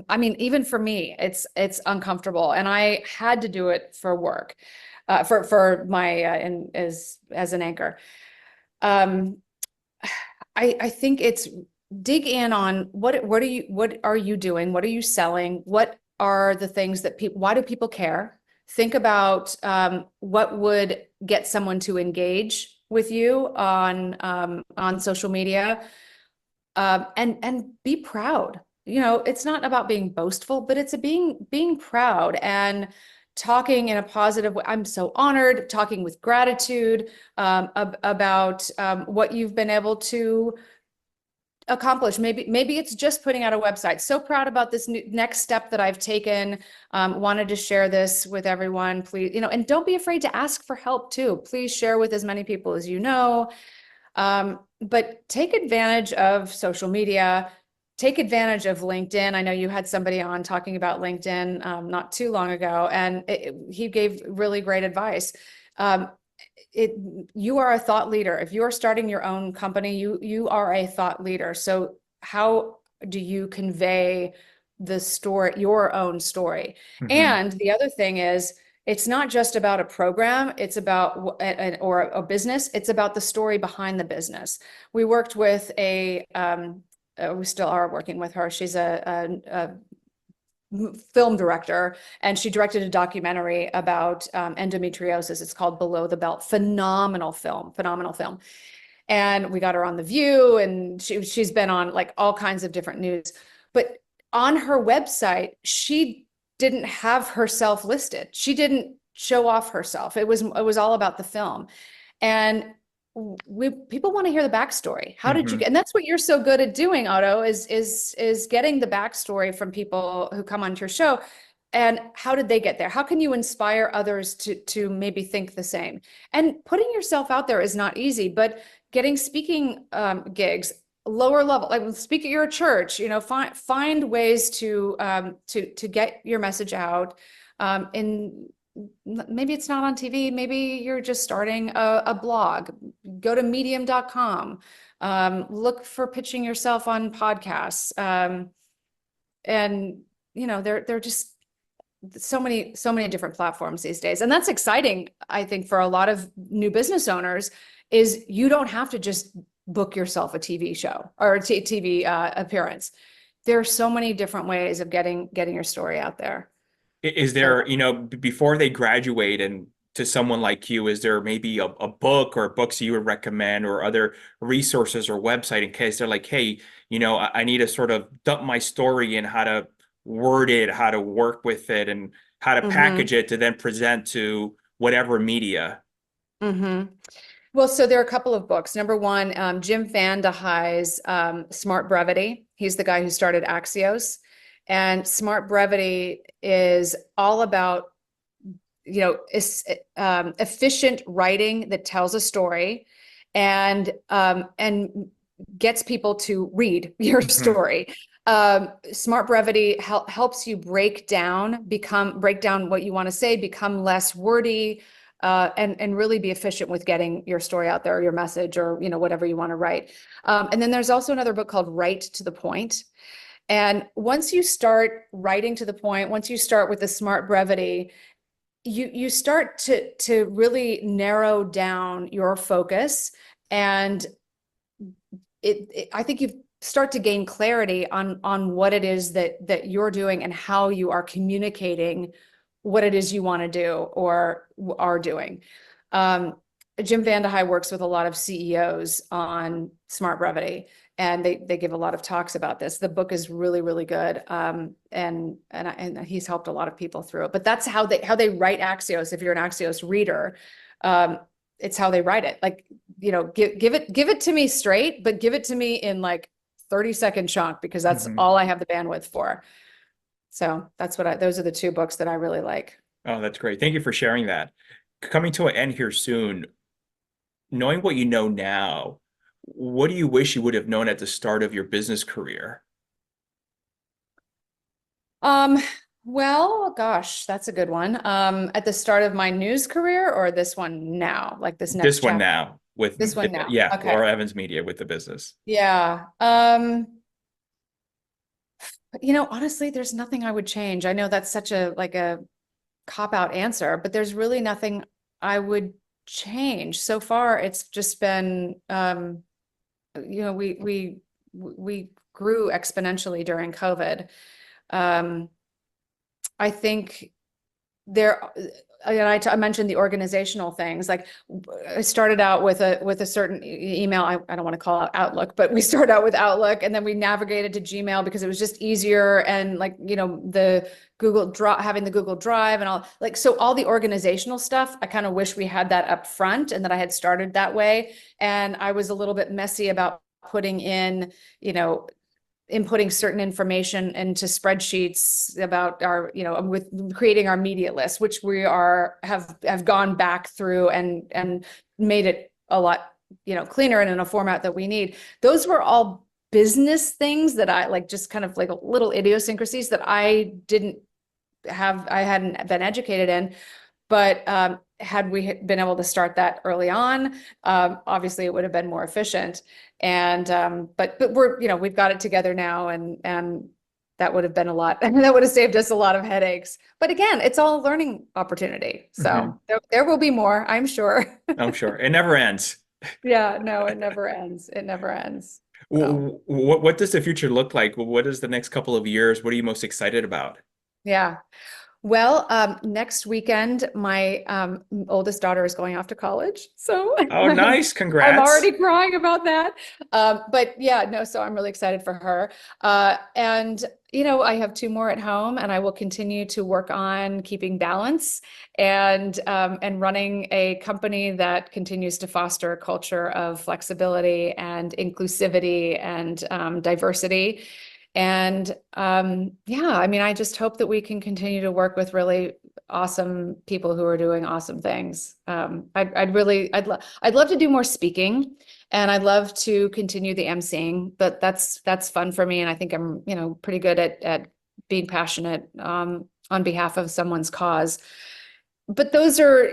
I mean, even for me, it's uncomfortable. And I had to do it for work, for my, and as an anchor. Um, I think it's dig in on what are you doing? What are you selling? What are the things that why do people care? Think about what would get someone to engage with you on social media, and be proud. It's not about being boastful, but it's being proud and talking in a positive way. I'm so honored, talking with gratitude, about what you've been able to accomplish. Maybe it's just putting out a website. So proud about this next step that I've taken. Wanted to share this with everyone. Please, and don't be afraid to ask for help too. Please share with as many people as you know. But take advantage of social media. Take advantage of LinkedIn. I know you had somebody on talking about LinkedIn not too long ago, and he gave really great advice. Um, it You are a thought leader. If you're starting your own company, you are a thought leader. So how do you convey the story, your own story? Hmm. And the other thing is, it's not just about a program, it's about or a business, it's about the story behind the business. We worked with we still are working with her. She's a film director, and she directed a documentary about endometriosis. It's called Below the Belt. Phenomenal film, phenomenal film. And we got her on The View, and she's been on, like, all kinds of different news. But on her website, she didn't have herself listed. She didn't show off herself. It was all about the film. And people want to hear the backstory. How did you Hmm. get, and that's what you're so good at doing, Otto, is getting the backstory from people who come onto your show. And how did they get there? How can you inspire others to maybe think the same? And putting yourself out there is not easy, but getting speaking gigs, lower level, like speak at your church, find ways to get your message out. In maybe it's not on TV, maybe you're just starting a blog. Go to medium.com. Look for pitching yourself on podcasts. And they're just so many different platforms these days. And that's exciting, I think, for a lot of new business owners, is you don't have to just book yourself a TV show or a TV appearance. There are so many different ways of getting your story out there. Is So, there, before they graduate and to someone like you, is there maybe a book or books you would recommend or other resources or website in case they're like, hey, I need to sort of dump my story and how to word it, how to work with it, and how to mhm, package it to then present to whatever media? mhm. Well, so there are a couple of books. Number one, Jim Van de Heij's Smart Brevity. He's the guy who started Axios. And Smart Brevity is all about, efficient writing that tells a story and gets people to read your Mhm. story. Smart Brevity helps you break down what you want to say, become less wordy, and really be efficient with getting your story out there, or your message, or whatever you want to write. And then there's also another book called Write to the Point. And once you start writing to the point, once you start with the Smart Brevity, you start to really narrow down your focus, and I think you start to gain clarity on what it is that you're doing and how you are communicating what it is you want to do or are doing. Jim Van de Heij works with a lot of CEOs on Smart Brevity, and they give a lot of talks about this. The book is really, really good, and he's helped a lot of people through it. But that's how they write Axios. If you're an Axios reader, it's how they write it. Like, give it to me straight, but give it to me in like 30-second chunk, because that's Mhm. all I have the bandwidth for. So those are the two books that I really like. Oh, that's great. Thank you for sharing that. Coming to an end here soon, knowing what you know now, what do you wish you would have known at the start of your business career? Um, well, gosh, that's a good one. At the start of my news career, or this one now, like this next This one chapter? now with, This one now. yeah, Okay. Laura Evans Media with the business. Yeah. Honestly, there's nothing I would change. I know that's such a cop-out answer, but there's really nothing I would change. So far, it's just been, we grew exponentially during COVID. Um, I think there, I mentioned the organizational things. Like, I started out with a certain email. I don't want to call out Outlook, but we started out with Outlook, and then we navigated to Gmail because it was just easier. And like, the having the Google Drive and all, like, so all the organizational stuff, I kind of wish we had that up front and that I had started that way. And I was a little bit messy about putting in, inputting certain information into spreadsheets about our, with creating our media list, which we have gone back through and made it a lot, cleaner and in a format that we need. Those were all business things that I like, just kind of like little idiosyncrasies that I hadn't been educated in. But had we been able to start that early on, obviously it would have been more efficient. And but we've got it together now, and that would have been a lot. That would have saved us a lot of headaches. But again, it's all a learning opportunity. Mhm. So there will be more, I'm sure. I'm sure it never ends. Yeah, no, it never ends. It never ends. So What does the future look like? What is the next couple of years? What are you most excited about? yeah. Well, next weekend, my oldest daughter is going off to college. So Oh, nice. I'm Congrats. already crying about that. But yeah, no, so I'm really excited for her. And, I have two more at home, and I will continue to work on keeping balance and running a company that continues to foster a culture of flexibility and inclusivity and diversity. And yeah, I mean, I just hope that we can continue to work with really awesome people who are doing awesome things. I'd love to do more speaking, and I'd love to continue the emceeing, but that's fun for me. And I think I'm, pretty good at being passionate, on behalf of someone's cause. But those are,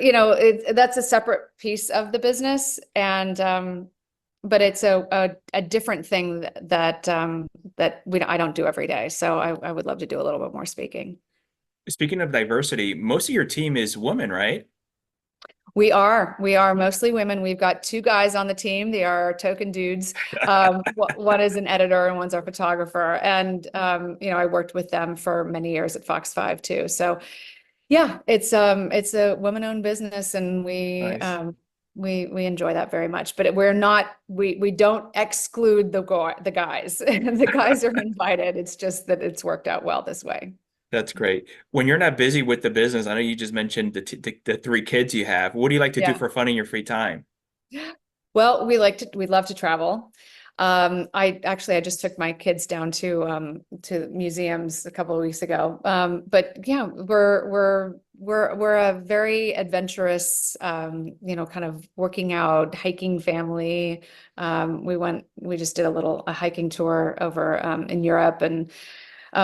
that's a separate piece of the business. And, but it's a different thing I don't do every day. So I would love to do a little bit more speaking. Speaking of diversity, most of your team is women, right? We are mostly women. We've got two guys on the team. They are token dudes. One is an editor and one's our photographer. And, I worked with them for many years at Fox 5 too. So yeah, it's a woman-owned business, and Nice. we enjoy that very much. But we don't exclude the guys. The guys are invited. It's just that it's worked out well this way. That's great. When you're not busy with the business, I know you just mentioned the three kids you have. What do you like to do Yeah. for fun in your free time? Well, we love to travel. I just took my kids down to museums a couple of weeks ago. But yeah, we're a very adventurous, kind of working out, hiking family. We just did a hiking tour over in Europe, and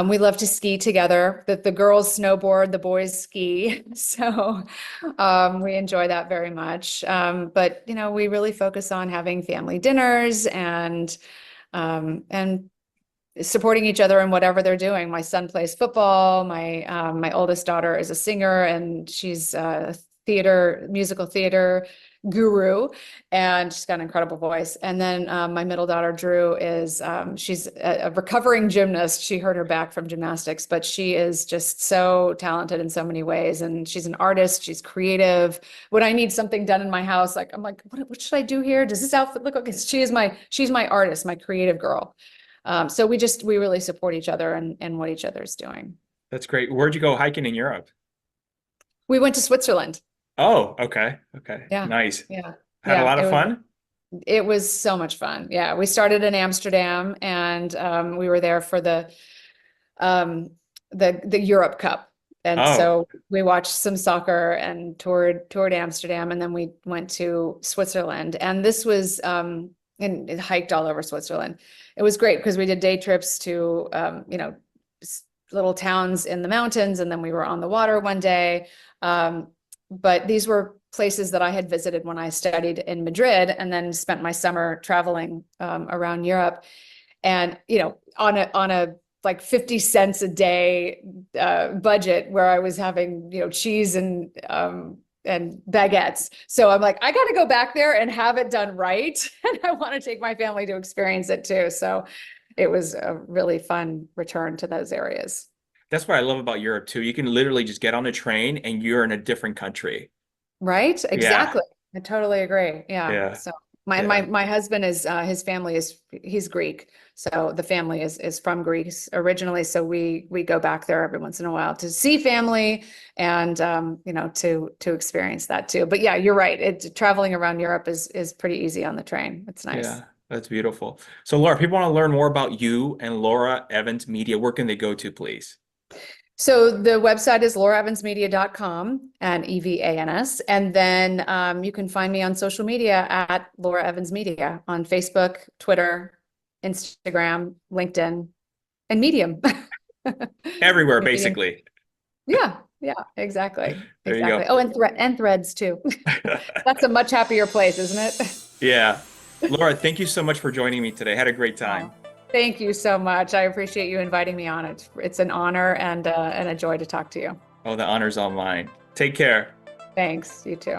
we love to ski together. The girls snowboard, the boys ski. So we enjoy that very much. But we really focus on having family dinners and supporting each other in whatever they're doing. My son plays football. My oldest daughter is a singer, and she's a musical theater guru, and she's got an incredible voice. And then my middle daughter, Drew, she's a recovering gymnast. She hurt her back from gymnastics, but she is just so talented in so many ways. And she's an artist. She's creative. When I need something done in my house, I'm like, what should I do here? Does this outfit look okay? She's my artist, my creative girl. So we really support each other and what each other's doing. That's great. Where'd you go hiking in Europe? We went to Switzerland. Oh, okay. Okay. Yeah, Nice. yeah, Had a yeah. lot of fun? It was so much fun. Yeah, we started in Amsterdam, and we were there for um, the Europe Cup, and Oh, so we watched some soccer and toured Amsterdam, and then we went to Switzerland, and this was and it hiked all over Switzerland. It was great because we did day trips to little towns in the mountains, and then we were on the water one day. But these were places that I had visited when I studied in Madrid, and then spent my summer traveling around Europe. And on a like 50 cents a day budget, where I was having cheese and baguettes. So I'm like, I got to go back there and have it done right, and I want to take my family to experience it too. So it was a really fun return to those areas. that's what I love about Europe too. You can literally just get on a train and you're in a different country. Right? Yeah. Exactly. I totally agree. Yeah. Yeah. So my Yeah. my husband is his family he's Greek. So the family is from Greece originally. So we go back there every once in a while to see family, and to experience that too. But yeah, you're right. Traveling around Europe is pretty easy on the train. It's nice. Yeah. That's beautiful. So Laura, if people want to learn more about you and Laura Evans Media, where can they go to, please? So the website is lauraevansmedia.com, and EVANS. And then you can find me on social media at Laura Evans Media on Facebook, Twitter, Instagram, LinkedIn, and Medium. Everywhere, Medium. basically. Yeah, yeah, exactly. There you Exactly. go. Oh, and Threads too. That's a much happier place, isn't it? Yeah. Laura, thank you so much for joining me today. Had a great Oh, time. thank you so much. I appreciate you inviting me on. It's an honor and a joy to talk to you. Oh, the honor's all mine. Take care. Thanks. You too.